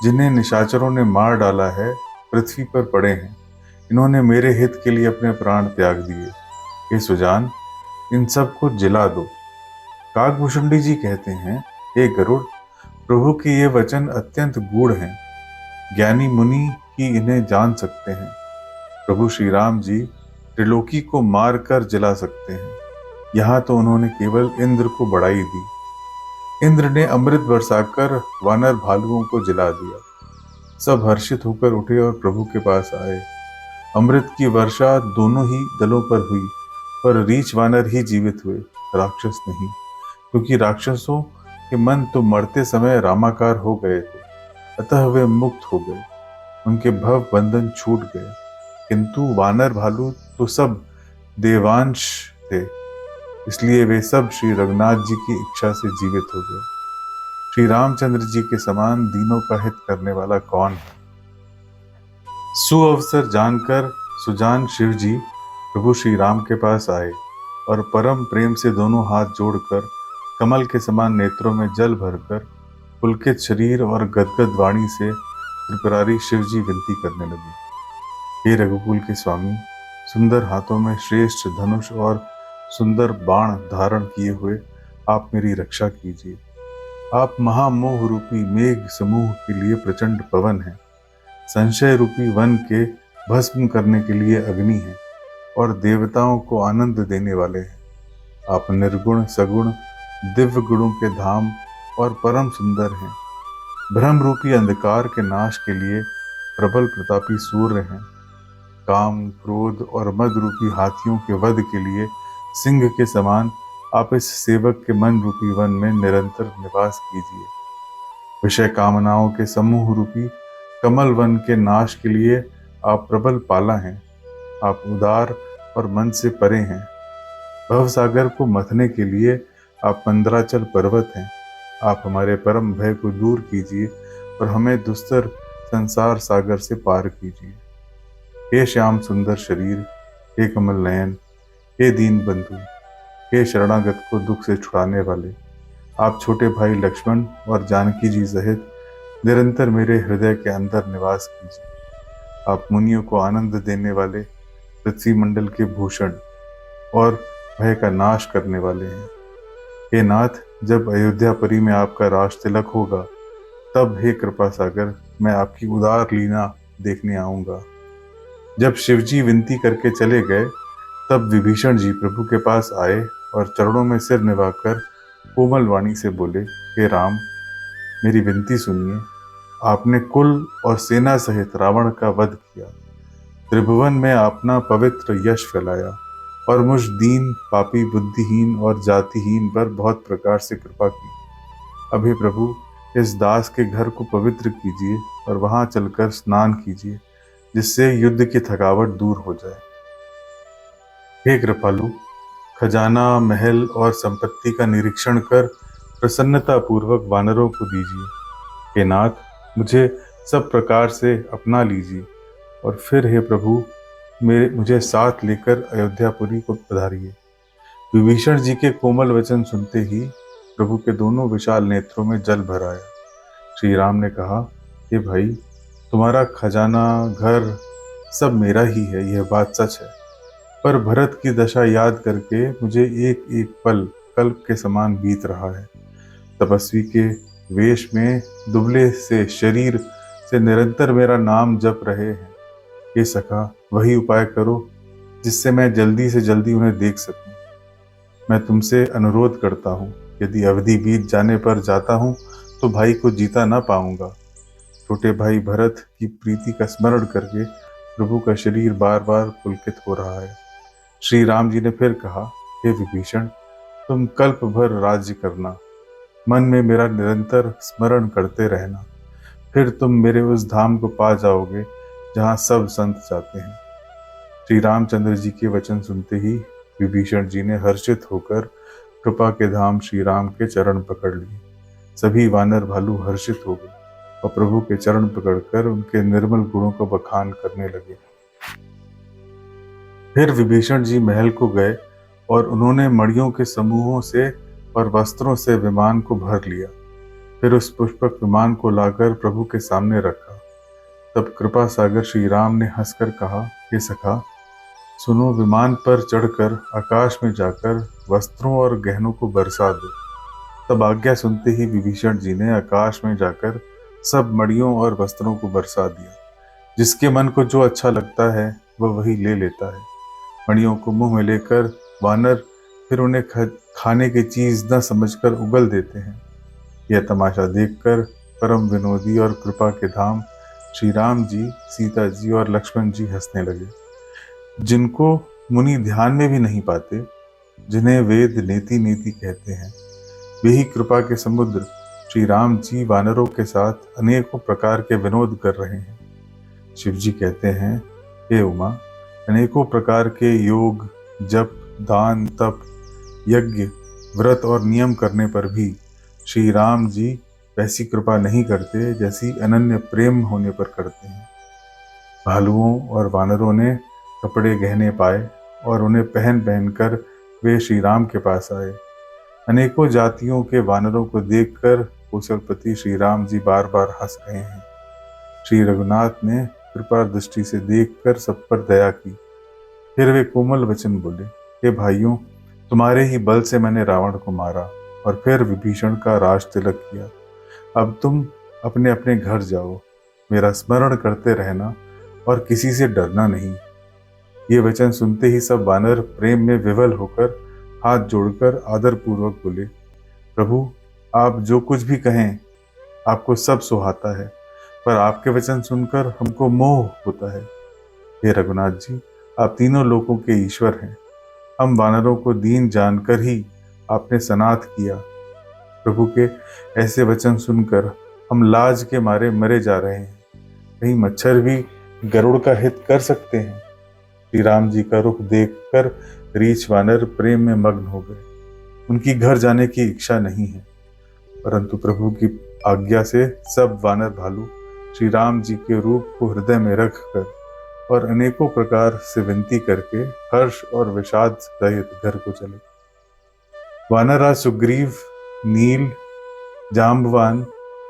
जिन्हें निशाचरों ने मार डाला है पृथ्वी पर पड़े हैं। इन्होंने मेरे हित के लिए अपने प्राण त्याग दिए। हे सुजान, इन सब को जिला दो। काकभूषुंडी जी कहते हैं, हे गरुड़, प्रभु के ये वचन अत्यंत गूढ़ हैं। ज्ञानी मुनि ही इन्हें जान सकते हैं। प्रभु श्री राम जी त्रिलोकी को मार कर जला सकते हैं। यहाँ तो उन्होंने केवल इंद्र को बढ़ाई दी। इंद्र ने अमृत बरसाकर वानर भालुओं को जला दिया। सब हर्षित होकर उठे और प्रभु के पास आए। अमृत की वर्षा दोनों ही दलों पर हुई, पर रीछ वानर ही जीवित हुए, राक्षस नहीं, क्योंकि राक्षसों के मन तो मरते समय रामाकार हो गए थे, अतः वे मुक्त हो गए, उनके भव बंधन छूट गए। किंतु वानर भालू तो सब देवांश थे, इसलिए वे सब श्री रघुनाथ जी की इच्छा से जीवित हो गए। श्री रामचंद्र जी के समान दीनों का हित करने वाला कौन है? सुअवसर जानकर सुजान शिव जी प्रभु श्री राम के पास आए और परम प्रेम से दोनों हाथ जोड़कर कमल के समान नेत्रों में जल भरकर पुलकित शरीर और गदगद वाणी से त्रिपुरारी शिव जी विनती करने लगे। हे रघुकुल के स्वामी, सुंदर हाथों में श्रेष्ठ धनुष और सुंदर बाण धारण किए हुए आप मेरी रक्षा कीजिए। आप महामोह रूपी मेघ समूह के लिए प्रचंड पवन हैं, संशय रूपी वन के भस्म करने के लिए अग्नि हैं और देवताओं को आनंद देने वाले हैं। आप निर्गुण सगुण दिव्य गुणों के धाम और परम सुंदर हैं। भ्रम रूपी अंधकार के नाश के लिए प्रबल प्रतापी सूर्य हैं। काम क्रोध और मद रूपी हाथियों के वध के लिए सिंह के समान आप इस सेवक के मन रूपी वन में निरंतर निवास कीजिए। विषय कामनाओं के समूह रूपी कमल वन के नाश के लिए आप प्रबल पाला हैं। आप उदार और मन से परे हैं। भवसागर को मथने के लिए आप मंदराचल पर्वत हैं। आप हमारे परम भय को दूर कीजिए और हमें दुस्तर संसार सागर से पार कीजिए। हे श्याम सुंदर शरीर, हे कमल नयन, हे दीन बंधु, हे शरणागत को दुख से छुड़ाने वाले, आप छोटे भाई लक्ष्मण और जानकी जी सहित निरंतर मेरे हृदय के अंदर निवास कीजिए। आप मुनियों को आनंद देने वाले, पृथ्वी मंडल के भूषण और भय का नाश करने वाले हैं। हे नाथ, जब अयोध्यापुरी में आपका राज तिलक होगा, तब हे कृपा सागर मैं आपकी उदार लीला देखने आऊंगा। जब शिवजी विनती करके चले गए, तब विभीषण जी प्रभु के पास आए और चरणों में सिर निभाकर कोमल वाणी से बोले, हे राम, मेरी विनती सुनिए। आपने कुल और सेना सहित रावण का वध किया, त्रिभुवन में अपना पवित्र यश फैलाया और मुझ दीन पापी बुद्धिहीन और जातिहीन पर बहुत प्रकार से कृपा की। अब हे प्रभु, इस दास के घर को पवित्र कीजिए और वहां चलकर स्नान कीजिए, जिससे युद्ध की थकावट दूर हो जाए। हे कृपालु, खजाना महल और संपत्ति का निरीक्षण कर प्रसन्नता पूर्वक वानरों को दीजिए। हे नाथ, मुझे सब प्रकार से अपना लीजिए और फिर हे प्रभु मुझे साथ लेकर अयोध्यापुरी को पधारिए। विभीषण जी के कोमल वचन सुनते ही प्रभु के दोनों विशाल नेत्रों में जल भर आया। श्री राम ने कहा, हे भाई, तुम्हारा खजाना घर सब मेरा ही है, यह बात सच है, पर भरत की दशा याद करके मुझे एक एक पल कल्प के समान बीत रहा है। तपस्वी के वेश में दुबले से शरीर से निरंतर मेरा नाम जप रहे हैं। हे सखा, वही उपाय करो जिससे मैं जल्दी से जल्दी उन्हें देख सकूं। मैं तुमसे अनुरोध करता हूँ, यदि अवधि बीत जाने पर जाता हूँ तो भाई को जीता ना पाऊंगा। छोटे भाई भरत की प्रीति का स्मरण करके प्रभु का शरीर बार बार पुलकित हो रहा है। श्री राम जी ने फिर कहा, हे विभीषण, तुम कल्प भर राज्य करना, मन में मेरा निरंतर स्मरण करते रहना, फिर तुम मेरे उस धाम को पा जाओगे जहाँ सब संत जाते हैं। श्री रामचंद्र जी के वचन सुनते ही विभीषण जी ने हर्षित होकर कृपा के धाम श्री राम के चरण पकड़ लिए। सभी वानर भालू हर्षित हो गए और प्रभु के चरण पकड़कर उनके निर्मल गुणों का बखान करने लगे। फिर विभीषण जी महल को गए और उन्होंने मणियों के समूहों से और वस्त्रों से विमान को भर लिया। फिर उस पुष्पक विमान को लाकर प्रभु के सामने रखा। तब कृपा सागर श्री राम ने हंसकर कहा, हे सखा, सुनो, विमान पर चढ़कर आकाश में जाकर वस्त्रों और गहनों को बरसा दो। तब आज्ञा सुनते ही विभीषण जी ने आकाश में जाकर सब मणियों और वस्त्रों को बरसा दिया। जिसके मन को जो अच्छा लगता है वह वही ले लेता है। मणियों को मुंह में लेकर वानर फिर उन्हें खाने की चीज न समझकर उगल देते हैं। यह तमाशा देखकर परम विनोदी और कृपा के धाम श्री राम जी, सीता जी और लक्ष्मण जी हंसने लगे। जिनको मुनि ध्यान में भी नहीं पाते, जिन्हें वेद नेति नेति कहते हैं, वे ही कृपा के समुद्र श्री राम जी वानरों के साथ अनेकों प्रकार के विनोद कर रहे हैं। शिव जी कहते हैं, हे उमा, अनेकों प्रकार के योग, जप, दान, तप, यज्ञ, व्रत और नियम करने पर भी श्री राम जी वैसी कृपा नहीं करते जैसी अनन्य प्रेम होने पर करते हैं। भालुओं और वानरों ने कपड़े गहने पाए और उन्हें पहन पहनकर वे श्री राम के पास आए। अनेकों जातियों के वानरों को देखकर कौशलपति श्री राम जी बार बार हंस रहे हैं। श्री रघुनाथ ने कृपा दृष्टि से देखकर सब पर दया की। फिर वे कोमल वचन बोले, हे भाइयों, तुम्हारे ही बल से मैंने रावण को मारा। और फिर विभीषण का राज तिलक किया। अब तुम अपने अपने घर जाओ, मेरा स्मरण करते रहना और किसी से डरना नहीं। ये वचन सुनते ही सब वानर प्रेम में विवल होकर हाथ जोड़कर आदर पूर्वक बोले, प्रभु, आप जो कुछ भी कहें आपको सब सुहाता है, पर आपके वचन सुनकर हमको मोह होता है। हे रघुनाथ जी, आप तीनों लोकों के ईश्वर हैं। हम वानरों को दीन जानकर ही आपने सनाथ किया। प्रभु के ऐसे वचन सुनकर हम लाज के मारे मरे जा रहे हैं। कहीं मच्छर भी गरुड़ का हित कर सकते हैं। श्री राम जी का रुख देखकर रीछ वानर प्रेम में मग्न हो गए। उनकी घर जाने की इच्छा नहीं है, परंतु प्रभु की आज्ञा से सब वानर भालू श्री राम जी के रूप को हृदय में रखकर और अनेकों प्रकार से विनती करके हर्ष और विषाद सहित घर को चले। वानरराज सुग्रीव, नील, जाम्बवान,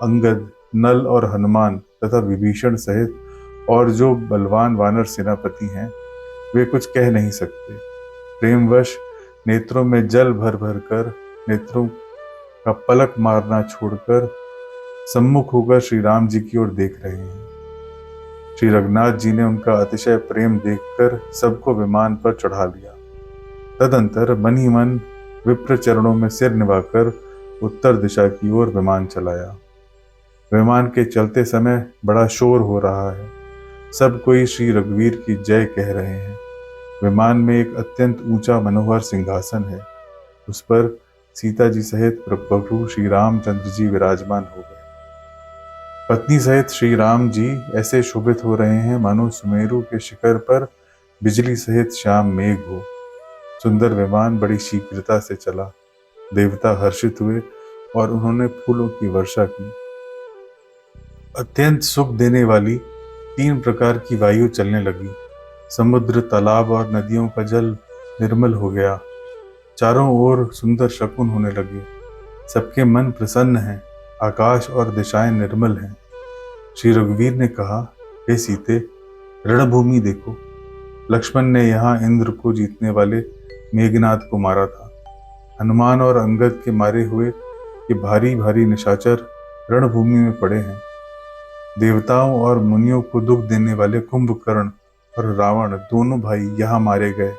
अंगद, नल और हनुमान तथा विभीषण सहित और जो बलवान वानर सेनापति हैं, वे कुछ कह नहीं सकते। प्रेमवश नेत्रों में जल भर भर कर, नेत्रों का पलक मारना छोड़कर सम्मुख होकर श्री राम जी की ओर देख रहे हैं। श्री रघुनाथ जी ने उनका अतिशय प्रेम देखकर सबको विमान पर चढ़ा लिया। तदंतर मन ही मन विप्र चरणों में सिर निभाकर उत्तर दिशा की ओर विमान चलाया। विमान के चलते समय बड़ा शोर हो रहा है। सब कोई श्री रघुवीर की जय कह रहे हैं। विमान में एक अत्यंत ऊंचा मनोहर सिंहासन है। उस पर सीता जी सहित प्रभु श्री रामचंद्र जी विराजमान हो गए। पत्नी सहित श्री राम जी ऐसे शोभित हो रहे हैं मानो सुमेरु के शिखर पर बिजली सहित श्याम मेघ हो। सुंदर विमान बड़ी शीघ्रता से चला। देवता हर्षित हुए और उन्होंने फूलों की वर्षा की। अत्यंत सुख देने वाली 3 प्रकार की वायु चलने लगी। समुद्र, तालाब और नदियों का जल निर्मल हो गया। चारों ओर सुंदर शकुन होने लगे। सबके मन प्रसन्न हैं। आकाश और दिशाएं निर्मल हैं। श्री रघुवीर ने कहा, हे सीते, रणभूमि देखो। लक्ष्मण ने यहाँ इंद्र को जीतने वाले मेघनाद को मारा था। हनुमान और अंगद के मारे हुए ये भारी भारी निशाचर रणभूमि में पड़े हैं। देवताओं और मुनियों को दुख देने वाले कुंभकर्ण और रावण दोनों भाई यहाँ मारे गए।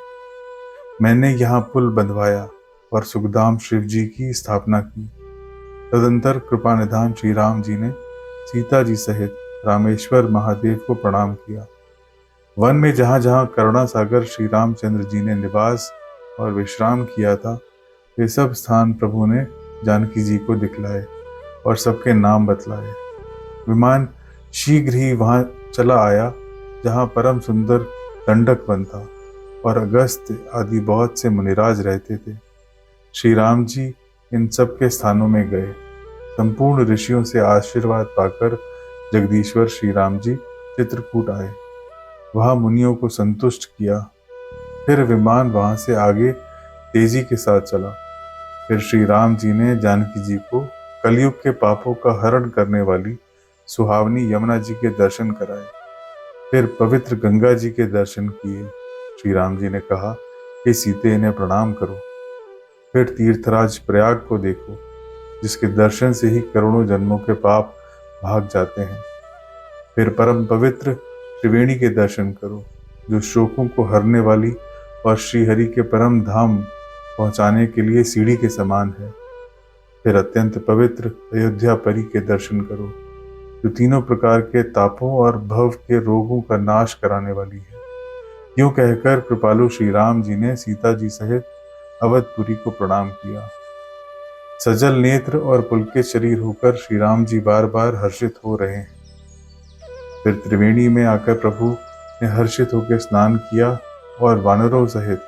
मैंने यहाँ पुल बंधवाया और सुखधाम शिव जी की स्थापना की। तदंतर कृपानिधान श्री राम जी ने सीता जी सहित रामेश्वर महादेव को प्रणाम किया। वन में जहाँ जहाँ करुणा सागर श्री रामचंद्र जी ने निवास और विश्राम किया था, वे सब स्थान प्रभु ने जानकी जी को दिखलाए और सबके नाम बतलाए। विमान शीघ्र ही वहां चला आया जहाँ परम सुंदर दंडक वन था और अगस्त्य आदि बहुत से मुनिराज रहते थे। श्री राम जी इन सब के स्थानों में गए। संपूर्ण ऋषियों से आशीर्वाद पाकर जगदीश्वर श्री राम जी चित्रकूट आए। वहां मुनियों को संतुष्ट किया। फिर विमान वहां से आगे तेजी के साथ चला। फिर श्री राम जी ने जानकी जी को कलयुग के पापों का हरण करने वाली सुहावनी यमुना जी के दर्शन कराए। फिर पवित्र गंगा जी के दर्शन किए। श्री राम जी ने कहा, हे सीते, इन्हें प्रणाम करो। फिर तीर्थराज प्रयाग को देखो, जिसके दर्शन से ही करोड़ों जन्मों के पाप भाग जाते हैं। फिर परम पवित्र त्रिवेणी के दर्शन करो, जो शोकों को हरने वाली और श्रीहरि के परम धाम पहुंचाने के लिए सीढ़ी के समान है। फिर अत्यंत पवित्र अयोध्या परी के दर्शन करो, जो तीनों प्रकार के तापों और भव के रोगों का नाश कराने वाली है। यूं कहकर कृपालु श्री राम जी ने सीता जी सहित अवधपुरी को प्रणाम किया। सजल नेत्र और पुलकित शरीर होकर श्री राम जी बार बार हर्षित हो रहे हैं। फिर त्रिवेणी में आकर प्रभु ने हर्षित होकर स्नान किया और वानरों सहित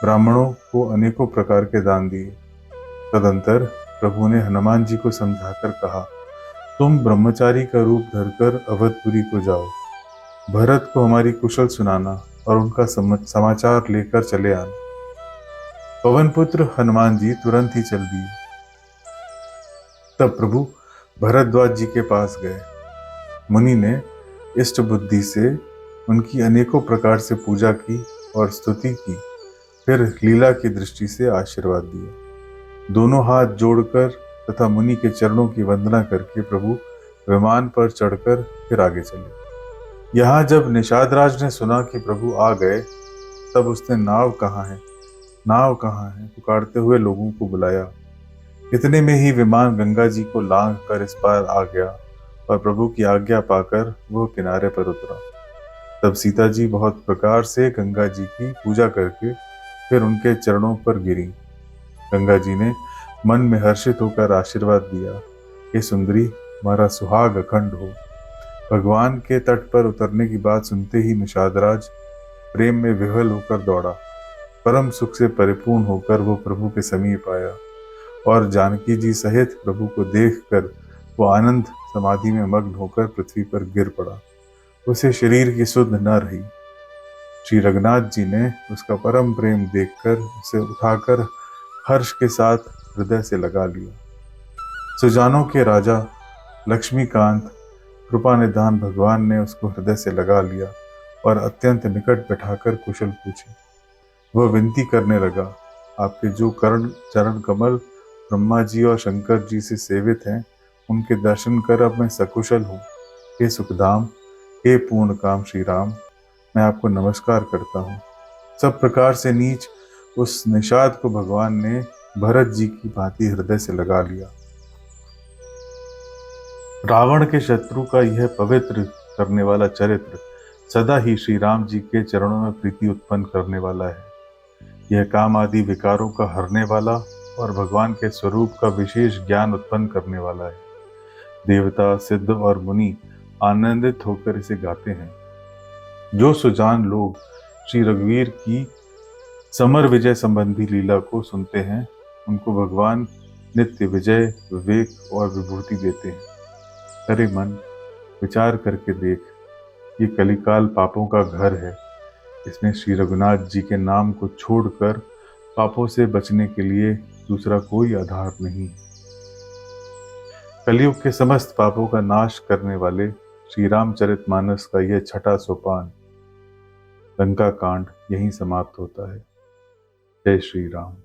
ब्राह्मणों को अनेकों प्रकार के दान दिए। तदंतर प्रभु ने हनुमान जी को समझाकर कहा, तुम ब्रह्मचारी का रूप धरकर अवधपुरी को जाओ। भरत को हमारी कुशल सुनाना और उनका समाचार लेकर चले आना। पवन पुत्र हनुमान जी तुरंत ही चल दिए। तब प्रभु भरद्वाज जी के पास गए। मुनि ने इष्ट बुद्धि से उनकी अनेकों प्रकार से पूजा की और स्तुति की। फिर लीला की दृष्टि से आशीर्वाद दिया। दोनों हाथ जोड़कर तथा मुनि के चरणों की वंदना करके प्रभु विमान पर चढ़कर फिर आगे चले। यहाँ जब निषाद राज ने सुना कि प्रभु आ गए, तब उसने नाव कहाँ है, नाव कहाँ है पुकारते हुए लोगों को बुलाया। इतने में ही विमान गंगा जी को लांघ कर इस पार आ गया और प्रभु की आज्ञा पाकर वह किनारे पर उतरा। तब सीता जी बहुत प्रकार से गंगा जी की पूजा करके फिर उनके चरणों पर गिरी। गंगा जी ने मन में हर्षित होकर आशीर्वाद दिया, हे सुंदरी, हमारा सुहाग अखंड हो। भगवान के तट पर उतरने की बात सुनते ही निषादराज प्रेम में विह्वल होकर दौड़ा। परम सुख से परिपूर्ण होकर वो प्रभु के समीप आया और जानकी जी सहित प्रभु को देखकर वो आनंद समाधि में मग्न होकर पृथ्वी पर गिर पड़ा। उसे शरीर की सुध न रही। श्री रघुनाथ जी ने उसका परम प्रेम देखकर उसे उठाकर हर्ष के साथ हृदय से लगा लिया। सुजानों के राजा लक्ष्मीकांत कृपा निधान भगवान ने उसको हृदय से लगा लिया और अत्यंत निकट बैठाकर कुशल पूछे। वह विनती करने लगा, आपके जो चरण कमल ब्रह्मा जी और शंकर जी से सेवित हैं, उनके दर्शन कर अब मैं सकुशल हूँ। हे सुखधाम, हे पूर्ण काम श्री राम, मैं आपको नमस्कार करता हूँ। सब प्रकार से नीच उस निषाद को भगवान ने भरत जी की भांति हृदय से लगा लिया। रावण के शत्रु का यह पवित्र करने वाला चरित्र सदा ही श्री राम जी के चरणों में प्रीति उत्पन्न करने वाला है। यह काम आदि विकारों का हरने वाला और भगवान के स्वरूप का विशेष ज्ञान उत्पन्न करने वाला है। देवता, सिद्ध और मुनि आनंदित होकर इसे गाते हैं। जो सुजान लोग श्री रघुवीर की समर विजय संबंधी लीला को सुनते हैं, उनको भगवान नित्य विजय, विवेक और विभूति देते हैं। अरे मन, विचार करके देख, ये कलिकाल पापों का घर है। इसमें श्री रघुनाथ जी के नाम को छोड़कर पापों से बचने के लिए दूसरा कोई आधार नहीं। कलयुग के समस्त पापों का नाश करने वाले श्री रामचरितमानस का यह छठा सोपान लंका कांड यहीं समाप्त होता है। जय श्री राम।